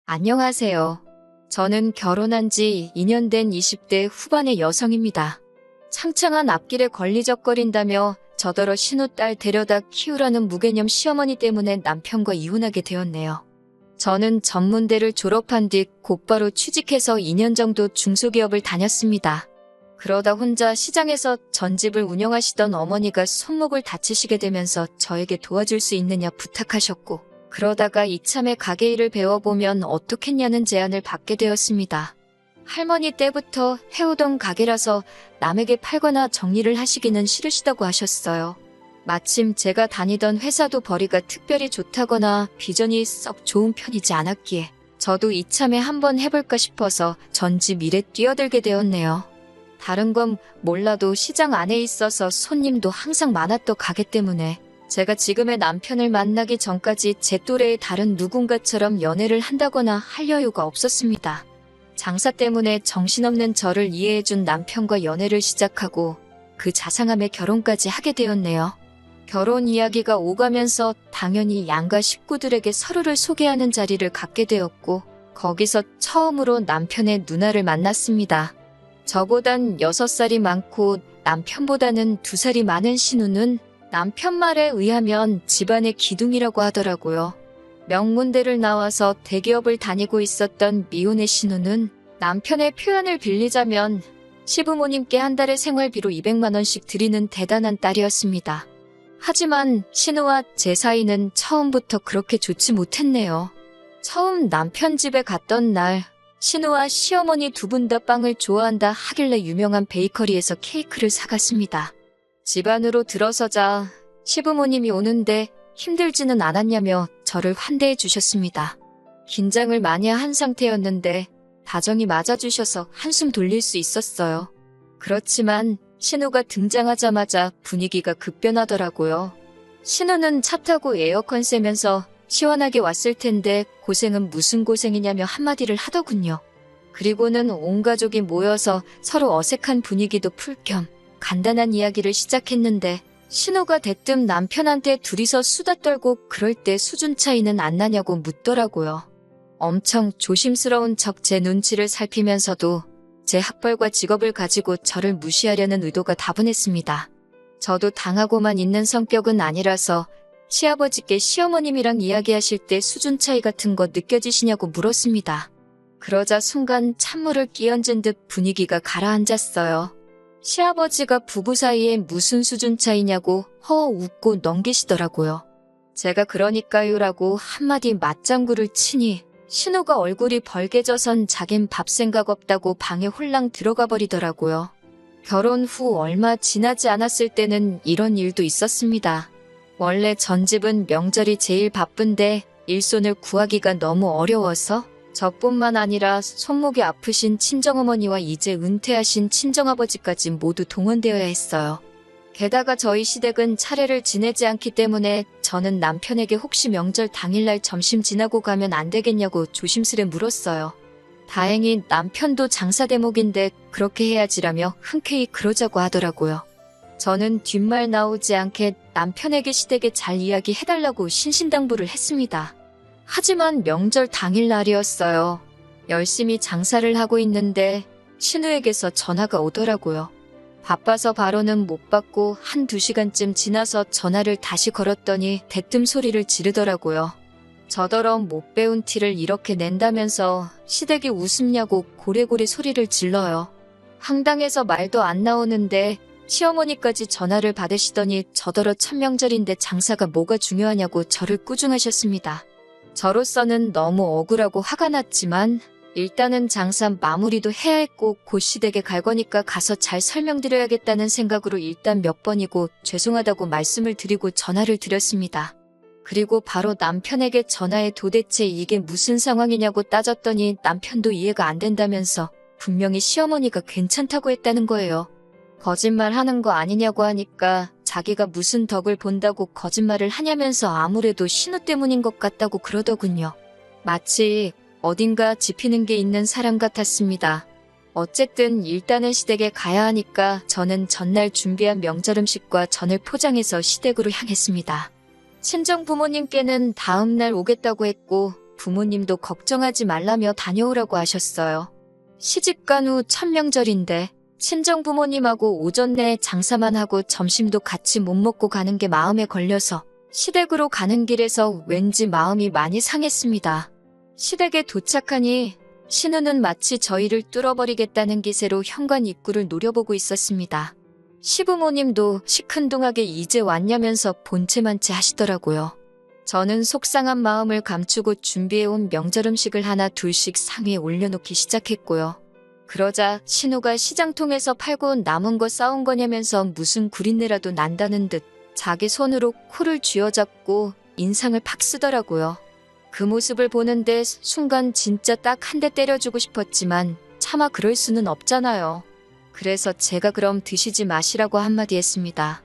안녕하세요. 저는 결혼한 지 2년 된 20대 후반의 여성입니다. 창창한 앞길에 걸리적거린다며 저더러 신우딸 데려다 키우라는 무개념 시어머니 때문에 남편과 이혼하게 되었네요. 저는 전문대를 졸업한 뒤 곧바로 취직해서 2년 정도 중소기업을 다녔습니다. 그러다 혼자 시장에서 전집을 운영하시던 어머니가 손목을 다치시게 되면서 저에게 도와줄 수 있느냐 부탁하셨고, 그러다가 이참에 가게 일을 배워보면 어떻겠냐는 제안을 받게 되었습니다. 할머니 때부터 해오던 가게라서 남에게 팔거나 정리를 하시기는 싫으시다고 하셨어요. 마침 제가 다니던 회사도 벌이가 특별히 좋다거나 비전이 썩 좋은 편이지 않았기에 저도 이참에 한번 해볼까 싶어서 전집 일에 뛰어들게 되었네요. 다른 건 몰라도 시장 안에 있어서 손님도 항상 많았던 가게 때문에 제가 지금의 남편을 만나기 전까지 제 또래의 다른 누군가처럼 연애를 한다거나 할 여유가 없었습니다. 장사 때문에 정신없는 저를 이해해준 남편과 연애를 시작하고 그 자상함에 결혼까지 하게 되었네요. 결혼 이야기가 오가면서 당연히 양가 식구들에게 서로를 소개하는 자리를 갖게 되었고, 거기서 처음으로 남편의 누나를 만났습니다. 저보단 6살이 많고 남편보다는 2살이 많은 신우는 남편 말에 의하면 집안의 기둥이라고 하더라고요. 명문대를 나와서 대기업을 다니고 있었던 미혼의 신우는 남편의 표현을 빌리자면 시부모님께 한 달에 생활비로 200만 원씩 드리는 대단한 딸이었습니다. 하지만 신우와 제 사이는 처음부터 그렇게 좋지 못했네요. 처음 남편 집에 갔던 날, 신우와 시어머니 두 분 다 빵을 좋아한다 하길래 유명한 베이커리에서 케이크를 사갔습니다. 집 안으로 들어서자 시부모님이 오는데 힘들지는 않았냐며 저를 환대해 주셨습니다. 긴장을 많이 한 상태였는데 다정히 맞아주셔서 한숨 돌릴 수 있었어요. 그렇지만 신우가 등장하자마자 분위기가 급변하더라고요. 신우는 차 타고 에어컨 쐬면서 시원하게 왔을 텐데 고생은 무슨 고생이냐며 한마디를 하더군요. 그리고는 온 가족이 모여서 서로 어색한 분위기도 풀 겸 간단한 이야기를 시작했는데, 신우가 대뜸 남편한테 둘이서 수다 떨고 그럴 때 수준 차이는 안 나냐고 묻더라고요. 엄청 조심스러운 척 제 눈치를 살피면서도 제 학벌과 직업을 가지고 저를 무시하려는 의도가 다분했습니다. 저도 당하고만 있는 성격은 아니라서 시아버지께 시어머님이랑 이야기하실 때 수준 차이 같은 거 느껴지시냐고 물었습니다. 그러자 순간 찬물을 끼얹은 듯 분위기가 가라앉았어요. 시아버지가 부부 사이에 무슨 수준 차이냐고 허 웃고 넘기시더라고요. 제가 그러니까요라고 한마디 맞장구를 치니 신우가 얼굴이 벌개져선 자긴 밥 생각 없다고 방에 홀랑 들어가 버리더라고요. 결혼 후 얼마 지나지 않았을 때는 이런 일도 있었습니다. 원래 전집은 명절이 제일 바쁜데 일손을 구하기가 너무 어려워서 저뿐만 아니라 손목이 아프신 친정어머니와 이제 은퇴하신 친정아버지까지 모두 동원되어야 했어요. 게다가 저희 시댁은 차례를 지내지 않기 때문에 저는 남편에게 혹시 명절 당일날 점심 지나고 가면 안 되겠냐고 조심스레 물었어요. 다행히 남편도 장사 대목인데 그렇게 해야지라며 흔쾌히 그러자고 하더라고요. 저는 뒷말 나오지 않게 남편에게 시댁에 잘 이야기해달라고 신신당부를 했습니다. 하지만 명절 당일날이었어요. 열심히 장사를 하고 있는데 신우에게서 전화가 오더라고요. 바빠서 바로는 못 받고 1~2시간쯤 지나서 전화를 다시 걸었더니 대뜸 소리를 지르더라고요. 저더러 못 배운 티를 이렇게 낸다면서 시댁이 웃음냐고 고래고래 소리를 질러요. 황당해서 말도 안 나오는데 시어머니까지 전화를 받으시더니 저더러 천명절인데 장사가 뭐가 중요하냐고 저를 꾸중하셨습니다. 저로서는 너무 억울하고 화가 났지만 일단은 장사 마무리도 해야 했고 곧 시댁에 갈 거니까 가서 잘 설명드려야겠다는 생각으로 일단 몇 번이고 죄송하다고 말씀을 드리고 전화를 드렸습니다. 그리고 바로 남편에게 전화해 도대체 이게 무슨 상황이냐고 따졌더니 남편도 이해가 안 된다면서 분명히 시어머니가 괜찮다고 했다는 거예요. 거짓말 하는 거 아니냐고 하니까 자기가 무슨 덕을 본다고 거짓말을 하냐면서 아무래도 신우 때문인 것 같다고 그러더군요. 마치 어딘가 짚히는 게 있는 사람 같았습니다. 어쨌든 일단은 시댁에 가야 하니까 저는 전날 준비한 명절 음식과 전을 포장해서 시댁으로 향했습니다. 친정 부모님께는 다음날 오겠다고 했고 부모님도 걱정하지 말라며 다녀오라고 하셨어요. 시집간 후 첫 명절인데 친정부모님하고 오전 내에 장사만 하고 점심도 같이 못 먹고 가는 게 마음에 걸려서 시댁으로 가는 길에서 왠지 마음이 많이 상했습니다. 시댁에 도착하니 신우는 마치 저희를 뚫어버리겠다는 기세로 현관 입구를 노려보고 있었습니다. 시부모님도 시큰둥하게 이제 왔냐면서 본체만체 하시더라고요. 저는 속상한 마음을 감추고 준비해온 명절 음식을 하나 둘씩 상위에 올려놓기 시작했고요. 그러자 신우가 시장통에서 팔고 온 남은 거 싸온 거냐면서 무슨 구린내라도 난다는 듯 자기 손으로 코를 쥐어잡고 인상을 팍 쓰더라고요. 그 모습을 보는데 순간 진짜 딱 한 대 때려주고 싶었지만 차마 그럴 수는 없잖아요. 그래서 제가 그럼 드시지 마시라고 한마디 했습니다.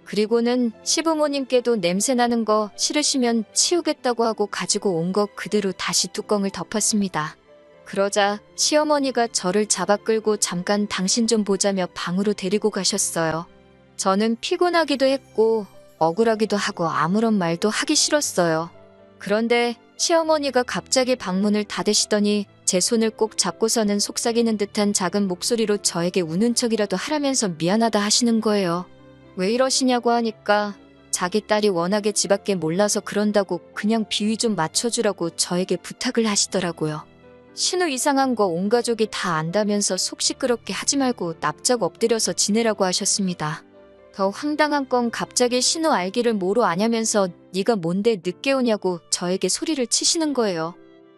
그리고는 시부모님께도 냄새나는 거 싫으시면 치우겠다고 하고 가지고 온 거 그대로 다시 뚜껑을 덮었습니다. 그러자 시어머니가 저를 잡아 끌고 잠깐 당신 좀 보자며 방으로 데리고 가셨어요. 저는 피곤하기도 했고 억울하기도 하고 아무런 말도 하기 싫었어요. 그런데 시어머니가 갑자기 방문을 닫으시더니 제 손을 꼭 잡고서는 속삭이는 듯한 작은 목소리로 저에게 우는 척이라도 하라면서 미안하다 하시는 거예요. 왜 이러시냐고 하니까 자기 딸이 워낙에 집 밖에 몰라서 그런다고 그냥 비위 좀 맞춰주라고 저에게 부탁을 하시더라고요. 신우 이상한 거 온 가족이 다 안다면서 속 시끄럽게 하지 말고 납작 엎드려서 지내라고 하셨습니다. 더 황당한 건 갑자기 신우 알기를 뭐로 아냐면서 네가 뭔데 늦게 오냐고 저에게 소리를 치시는 거예요.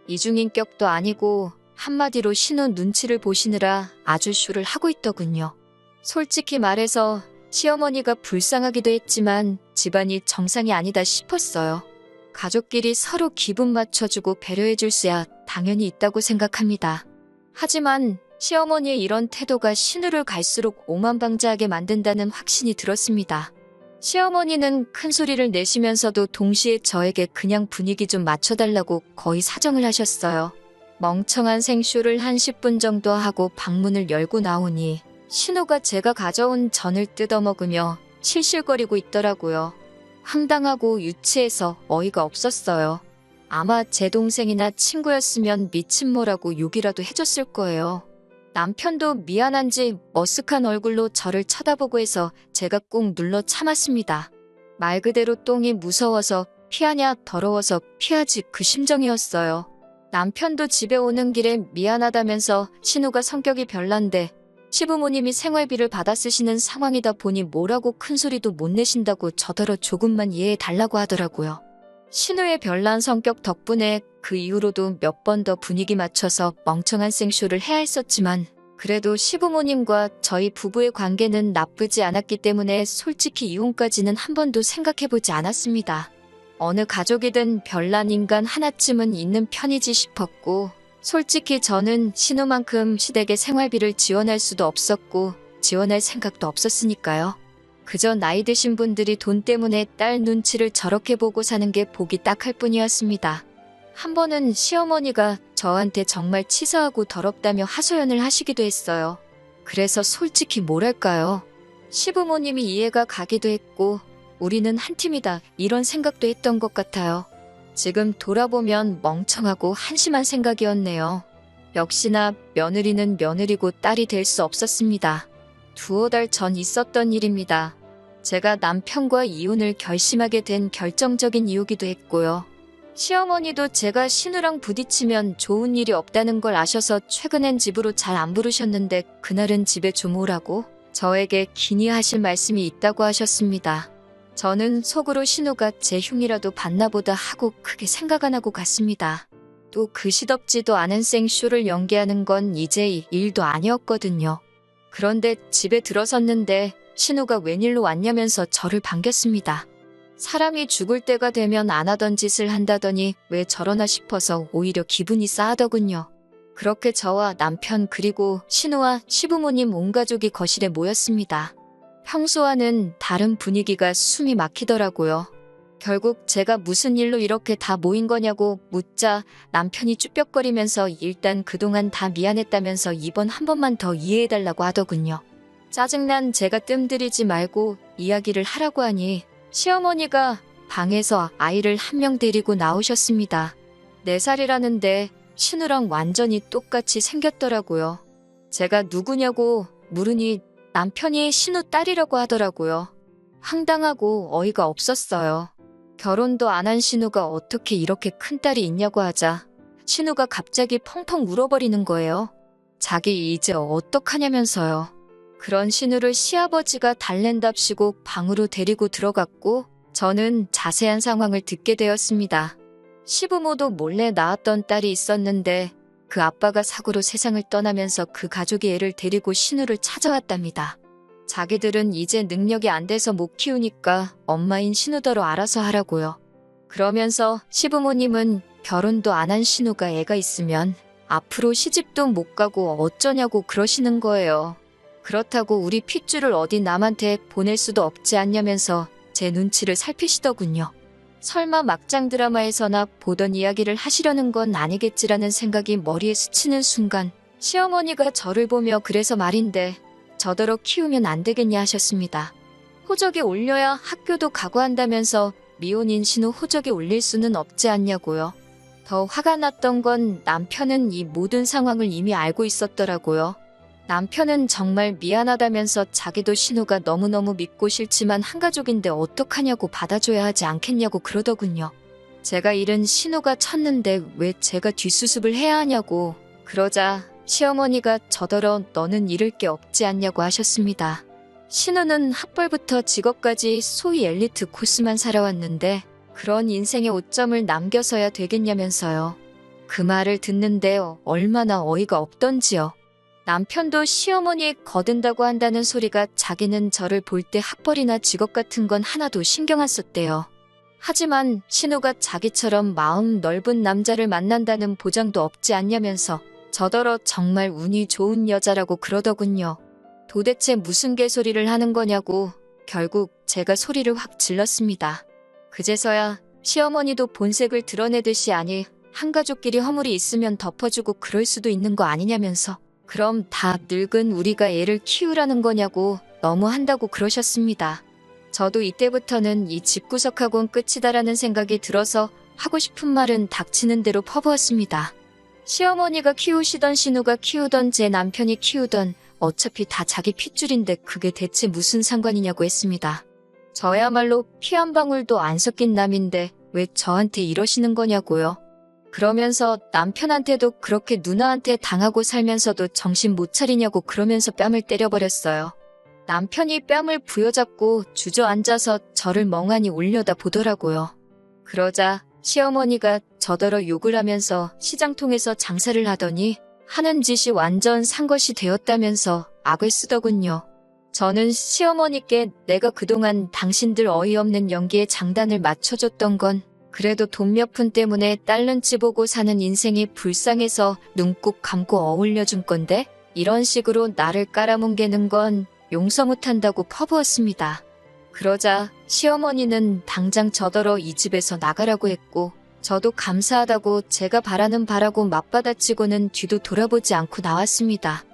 이중인격도 아니고 한마디로 신우 눈치를 보시느라 아주 쇼를 하고 있더군요. 솔직히 말해서 시어머니가 불쌍하기도 했지만 집안이 정상이 아니다 싶었어요. 가족끼리 서로 기분 맞춰주고 배려해줄 수야 당연히 있다고 생각합니다. 하지만 시어머니의 이런 태도가 신우를 갈수록 오만방자하게 만든다는 확신이 들었습니다. 시어머니는 큰 소리를 내시면서도 동시에 저에게 그냥 분위기 좀 맞춰달라고 거의 사정을 하셨어요. 멍청한 생쇼를 한 10분 정도 하고 방문을 열고 나오니 신우가 제가 가져온 전을 뜯어먹으며 실실거리고 있더라고요. 황당하고 유치해서 어이가 없었어요. 아마 제 동생이나 친구였으면 미친모라고 욕이라도 해줬을 거예요. 남편도 미안한지 머쓱한 얼굴로 저를 쳐다보고 해서 제가 꾹 눌러 참았습니다. 말 그대로 똥이 무서워서 피하냐 더러워서 피하지 그 심정이었어요. 남편도 집에 오는 길에 미안하다면서 신우가 성격이 별난데 시부모님이 생활비를 받아 쓰시는 상황이다 보니 뭐라고 큰소리도 못 내신다고 저더러 조금만 이해해 달라고 하더라고요. 신우의 별난 성격 덕분에 그 이후로도 몇 번 더 분위기 맞춰서 멍청한 생쇼를 해야 했었지만 그래도 시부모님과 저희 부부의 관계는 나쁘지 않았기 때문에 솔직히 이혼까지는 한 번도 생각해보지 않았습니다. 어느 가족이든 별난 인간 하나쯤은 있는 편이지 싶었고 솔직히 저는 신우만큼 시댁에 생활비를 지원할 수도 없었고 지원할 생각도 없었으니까요. 그저 나이 드신 분들이 돈 때문에 딸 눈치를 저렇게 보고 사는 게 보기 딱할 뿐이었습니다. 한 번은 시어머니가 저한테 정말 치사하고 더럽다며 하소연을 하시기도 했어요. 그래서 솔직히 뭐랄까요. 시부모님이 이해가 가기도 했고 우리는 한 팀이다 이런 생각도 했던 것 같아요. 지금 돌아보면 멍청하고 한심한 생각이었네요. 역시나 며느리는 며느리고 딸이 될 수 없었습니다. 두어 달 전 있었던 일입니다. 제가 남편과 이혼을 결심하게 된 결정적인 이유기도 했고요. 시어머니도 제가 신우랑 부딪히면 좋은 일이 없다는 걸 아셔서 최근엔 집으로 잘 안 부르셨는데 그날은 집에 좀 오라고 저에게 긴히 하실 말씀이 있다고 하셨습니다. 저는 속으로 신우가 제 흉이라도 봤나 보다 하고 크게 생각 안 하고 갔습니다. 또 그 시덥지도 않은 생쇼를 연기하는 건 이제 일도 아니었거든요. 그런데 집에 들어섰는데 신우가 웬일로 왔냐면서 저를 반겼습니다. 사람이 죽을 때가 되면 안 하던 짓을 한다더니 왜 저러나 싶어서 오히려 기분이 싸하더군요. 그렇게 저와 남편 그리고 신우와 시부모님 온 가족이 거실에 모였습니다. 평소와는 다른 분위기가 숨이 막히더라고요. 결국 제가 무슨 일로 이렇게 다 모인 거냐고 묻자 남편이 쭈뼛거리면서 일단 그동안 다 미안했다면서 이번 한 번만 더 이해해달라고 하더군요. 짜증난 제가 뜸들이지 말고 이야기를 하라고 하니 시어머니가 방에서 아이를 한 명 데리고 나오셨습니다. 4살이라는데 신우랑 완전히 똑같이 생겼더라고요. 제가 누구냐고 물으니 남편이 신우 딸이라고 하더라고요. 황당하고 어이가 없었어요. 결혼도 안 한 신우가 어떻게 이렇게 큰 딸이 있냐고 하자 신우가 갑자기 펑펑 울어버리는 거예요. 자기 이제 어떡하냐면서요. 그런 신우를 시아버지가 달랜답시고 방으로 데리고 들어갔고 저는 자세한 상황을 듣게 되었습니다. 시부모도 몰래 낳았던 딸이 있었는데 그 아빠가 사고로 세상을 떠나면서 그 가족이 애를 데리고 신우를 찾아왔답니다. 자기들은 이제 능력이 안 돼서 못 키우니까 엄마인 신우더러 알아서 하라고요. 그러면서 시부모님은 결혼도 안 한 신우가 애가 있으면 앞으로 시집도 못 가고 어쩌냐고 그러시는 거예요. 그렇다고 우리 핏줄을 어디 남한테 보낼 수도 없지 않냐면서 제 눈치를 살피시더군요. 설마 막장 드라마에서나 보던 이야기를 하시려는 건 아니겠지라는 생각이 머리에 스치는 순간 시어머니가 저를 보며 그래서 말인데 저더러 키우면 안 되겠냐 하셨습니다. 호적에 올려야 학교도 가고 한다면서 미혼인 신우 호적에 올릴 수는 없지 않냐고요. 더 화가 났던 건 남편은 이 모든 상황을 이미 알고 있었더라고요. 남편은 정말 미안하다면서 자기도 신우가 너무너무 믿고 싫지만 한가족인데 어떡하냐고 받아줘야 하지 않겠냐고 그러더군요. 제가 잃은 신우가 쳤는데 왜 제가 뒷수습을 해야 하냐고 그러자 시어머니가 저더러 너는 잃을 게 없지 않냐고 하셨습니다. 신우는 학벌부터 직업까지 소위 엘리트 코스만 살아왔는데 그런 인생의 오점을 남겨서야 되겠냐면서요. 그 말을 듣는데 얼마나 어이가 없던지요. 남편도 시어머니 거든다고 한다는 소리가 자기는 저를 볼 때 학벌이나 직업 같은 건 하나도 신경 안 썼대요. 하지만 신우가 자기처럼 마음 넓은 남자를 만난다는 보장도 없지 않냐면서 저더러 정말 운이 좋은 여자라고 그러더군요. 도대체 무슨 개소리를 하는 거냐고 결국 제가 소리를 확 질렀습니다. 그제서야 시어머니도 본색을 드러내듯이 아니 한가족끼리 허물이 있으면 덮어주고 그럴 수도 있는 거 아니냐면서 그럼 다 늙은 우리가 애를 키우라는 거냐고 너무한다고 그러셨습니다. 저도 이때부터는 이 집구석하고는 끝이다라는 생각이 들어서 하고 싶은 말은 닥치는 대로 퍼부었습니다. 시어머니가 키우시던 신우가 키우던 제 남편이 키우던 어차피 다 자기 핏줄인데 그게 대체 무슨 상관이냐고 했습니다. 저야말로 피 한 방울도 안 섞인 남인데 왜 저한테 이러시는 거냐고요. 그러면서 남편한테도 그렇게 누나한테 당하고 살면서도 정신 못 차리냐고 그러면서 뺨을 때려버렸어요. 남편이 뺨을 부여잡고 주저앉아서 저를 멍하니 올려다 보더라고요. 그러자 시어머니가 저더러 욕을 하면서 시장통에서 장사를 하더니 하는 짓이 완전 산것이 되었다면서 악을 쓰더군요. 저는 시어머니께 내가 그동안 당신들 어이없는 연기에 장단을 맞춰줬던 건 그래도 돈 몇 푼 때문에 딸 눈치 보고 사는 인생이 불쌍해서 눈 꼭 감고 어울려준 건데 이런 식으로 나를 깔아뭉개는 건 용서 못한다고 퍼부었습니다. 그러자 시어머니는 당장 저더러 이 집에서 나가라고 했고 저도 감사하다고 제가 바라는 바라고 맞받아치고는 뒤도 돌아보지 않고 나왔습니다.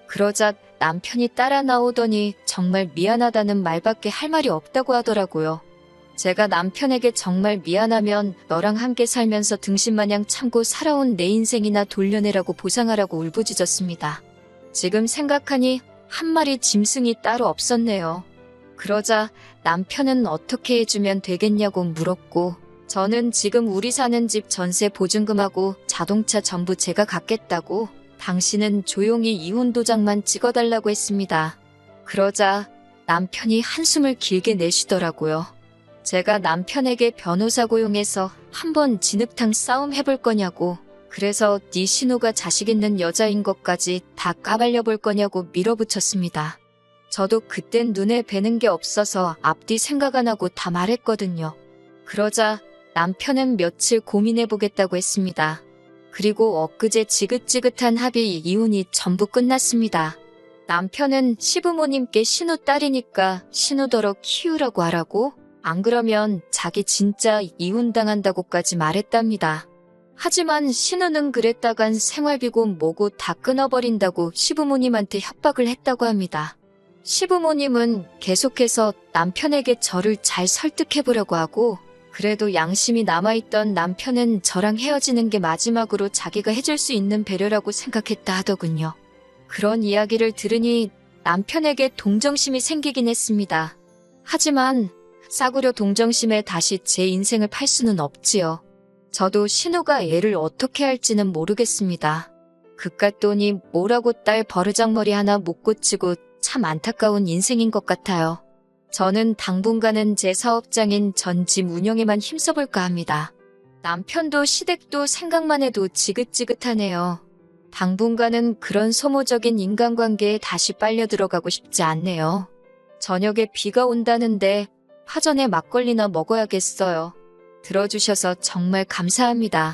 그러자 남편이 따라 나오더니 정말 미안하다는 말밖에 할 말이 없다고 하더라고요. 제가 남편에게 정말 미안하면 너랑 함께 살면서 등신마냥 참고 살아온 내 인생이나 돌려내라고 보상하라고 울부짖었습니다. 지금 생각하니 한 마리 짐승이 따로 없었네요. 그러자 남편은 어떻게 해주면 되겠냐고 물었고 저는 지금 우리 사는 집 전세 보증금하고 자동차 전부 제가 갚겠다고 당신은 조용히 이혼 도장만 찍어달라고 했습니다. 그러자 남편이 한숨을 길게 내쉬더라고요. 제가 남편에게 변호사 고용해서 한번 진흙탕 싸움 해볼 거냐고 그래서 네 신우가 자식 있는 여자인 것까지 다 까발려 볼 거냐고 밀어붙였습니다. 저도 그땐 눈에 뵈는 게 없어서 앞뒤 생각 안 하고 다 말했거든요. 그러자 남편은 며칠 고민해보겠다고 했습니다. 그리고 엊그제 지긋지긋한 합의 이혼이 전부 끝났습니다. 남편은 시부모님께 신우 딸이니까 신우더러 키우라고 하라고 안 그러면 자기 진짜 이혼당한다고까지 말했답니다. 하지만 신우는 그랬다간 생활비고 뭐고 다 끊어버린다고 시부모님한테 협박을 했다고 합니다. 시부모님은 계속해서 남편에게 저를 잘 설득해보려고 하고 그래도 양심이 남아있던 남편은 저랑 헤어지는 게 마지막으로 자기가 해줄 수 있는 배려라고 생각했다 하더군요. 그런 이야기를 들으니 남편에게 동정심이 생기긴 했습니다. 하지만 싸구려 동정심에 다시 제 인생을 팔 수는 없지요. 저도 신우가 애를 어떻게 할지는 모르겠습니다. 그깟 돈이 뭐라고 딸 버르장머리 하나 못 고치고 참 안타까운 인생인 것 같아요. 저는 당분간은 제 사업장인 전 집 운영에만 힘써볼까 합니다. 남편도 시댁도 생각만 해도 지긋지긋하네요. 당분간은 그런 소모적인 인간관계에 다시 빨려 들어가고 싶지 않네요. 저녁에 비가 온다는데 파전에 막걸리나 먹어야겠어요. 들어주셔서 정말 감사합니다.